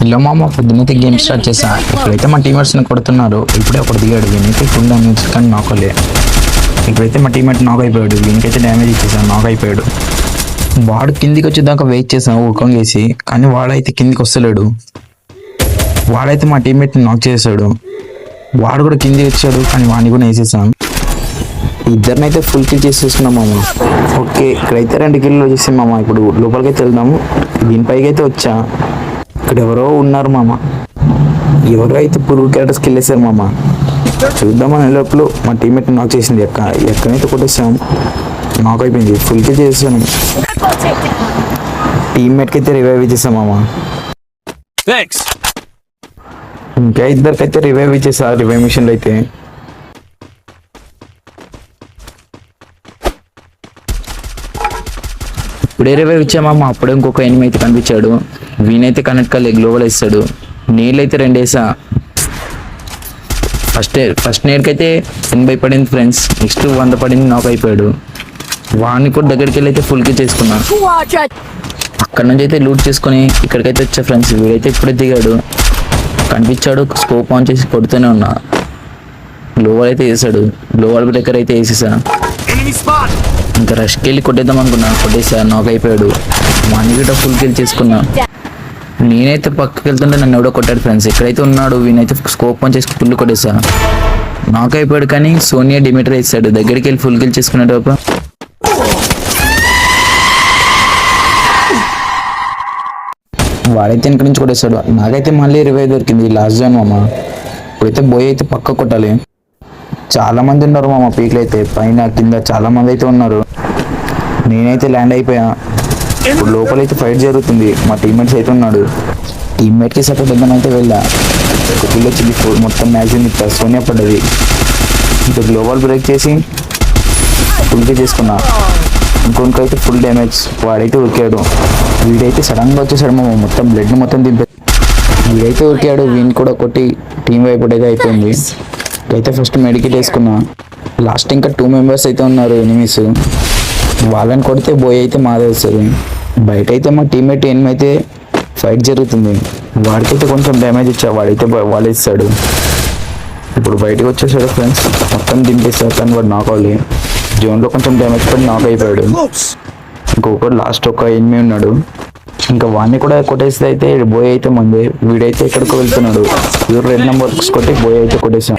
ఇలా మామ పొద్దున్నైతే game start చేసా. ఇప్పుడైతే మా టీమేట్స్ని కొడుతున్నారు. ఇప్పుడే ఒకటి దిగాడు, వీనైతే ఫుల్ డ్యామేజ్ కానీ నాకోలే. ఇప్పుడైతే మా టీమేట్ నాక్ అయిపోయాడు, వీనికైతే డ్యామేజ్ ఇచ్చేసాను, నాక్ అయిపోయాడు. వాడు కిందికి వచ్చేదాకా వెయిట్ చేసాను ఊకం చేసి, కానీ వాడైతే కిందికి వస్తలేడు. వాడైతే మా టీమేట్ని నాక్ చేసాడు. వాడు కూడా కిందికి వచ్చాడు, కానీ వాడిని కూడా వేసేసాను. ఇద్దరినైతే ఫుల్ కిల్ చేసేసుకున్నాం మామ. ఓకే, ఇక్కడైతే 2 కిల్లు వచ్చేసి మామ. ఇప్పుడు లోపలికైతే వెళ్దాము. దీనిపైకి అయితే వచ్చా. ఇక్కడ ఎవరో ఉన్నారు మామ. ఎవరో అయితే పురుగు క్యారెక్టర్స్కి వెళ్ళేసారు మామ. చూద్దామని లోపల మా టీమేట్ నాక్ చేసింది. ఎక్కడైతే కొట్టేసాం, నాక్ అయిపోయింది. ఫుల్ కిల్ చేసేసాను. టీమ్మేట్కి అయితే రివైవ్ ఇచ్చేసాం మామ. ఇంకా ఇద్దరికైతే రివైవ్ ఇచ్చేసా. రివైవ్ మిషన్లు అయితే ఇప్పుడే రివైవ్ ఇచ్చామమ్మ. అప్పుడే ఇంకొక ఎనిమి అయితే కనిపించాడు. వీనైతే కనెక్ట్ కాలే, గ్లోబల్ వేస్తాడు. నీళ్ళైతే 2 వేసా. ఫస్ట్ నేర్కి అయితే 80 పడింది ఫ్రెండ్స్. నెక్స్ట్ 100 పడింది, నాక్ అయిపోయాడు. వాడిని కూడా దగ్గరికి వెళ్ళి అయితే ఫుల్కి చేసుకున్నా. అక్కడ నుంచి అయితే లూట్ చేసుకొని ఇక్కడికైతే వచ్చా ఫ్రెండ్స్. వీడైతే ఇప్పుడే దిగాడు, కనిపించాడు. స్కోప్ ఆన్ చేసి కొడుతూనే ఉన్నా. గ్లోబల్ అయితే వేసాడు. గ్లోబల్ బ్రేకర్ అయితే వేసేసా. ఇంకా రష్కి వెళ్ళి కొట్టేద్దాం అనుకున్నా, కొట్టేసా, నాక్ అయిపోయాడు. వాడిని కూడా ఫుల్ కిల్ చేసుకున్నా. నేనైతే పక్కకి వెళ్తుంటే నన్ను ఎవడో కొట్టాడు ఫ్రెండ్స్. ఎక్కడైతే ఉన్నాడు వీనైతే స్కోప్ ఆన్ చేసి ఫుల్ కొట్టేసా, నాక్ అయిపోయాడు. కానీ సోనియా డిమీటర్ వేసాడు. దగ్గరికి వెళ్ళి ఫుల్ కిల్ చేసుకునేటప్పుడు వాడైతే వెనక నుంచి కొట్టేశాడు. నాకైతే మళ్ళీ రివైవ్ దొరికింది. లాస్ట్ జోన్ మామ. ఇప్పుడైతే బోయ్ అయితే పక్క కొట్టాలి. చాలా మంది ఉన్నారు మామ. పీక్లు అయితే పైన కింద చాలా మంది అయితే ఉన్నారు. నేనైతే ల్యాండ్ అయిపోయా. ఇప్పుడు లోపలైతే ఫైట్ జరుగుతుంది. మా టీమ్మేట్స్ అయితే ఉన్నాడు. టీమ్మేట్కి సపోర్ట్ ఇద్దామైతే వెళ్ళా. ఒక కిల్ వచ్చింది. మొత్తం మ్యాచ్ తిప్పా. సోనియా పడ్డది. ఇంకా గ్లోబల్ బ్రేక్ చేసి ఫుల్గా చేసుకున్నా. ఇంకొకైతే ఫుల్ డ్యామేజ్. వాడైతే ఉరికాడు. వీడైతే సడన్గా వచ్చేసాడు మామ. మొత్తం బ్లడ్ మొత్తం దింపే. వీడైతే ఉరికాడు. వీని కూడా కొట్టి టీం వైపు అయితే అయిపోయింది. అయితే ఫస్ట్ మెడికేట్ వేసుకున్నా. లాస్ట్ ఇంకా 2 మెంబర్స్ అయితే ఉన్నారు ఎనిమీస్. వాళ్ళని కొడితే బోయ్ అయితే మాదే వస్తుంది. బయట అయితే మా టీమ్మేట్ ఎనిమి అయితే ఫైట్ జరుగుతుంది. వాడికైతే కొంచెం డ్యామేజ్ ఇచ్చా. వాడైతే వాళ్ళు ఇస్తాడు. ఇప్పుడు బయటకు వచ్చేసాడు ఫ్రెండ్స్. మొత్తం దింపేస్తాడు, కానీ వాడు నాక్ అవ్వాలి. జోన్లో కొంచెం డ్యామేజ్ పడి నాక్ అయిపోయాడు. ఇంకొకటి లాస్ట్ ఒక ఎనిమి ఉన్నాడు. ఇంకా వాడిని కూడా కొట్టేస్తే అయితే బోయ్ అయితే ముందే. వీడైతే ఎక్కడికో వెళ్తున్నాడు. 2 నెంబర్స్ కొట్టి బోయ్ అయితే కొట్టేసాం.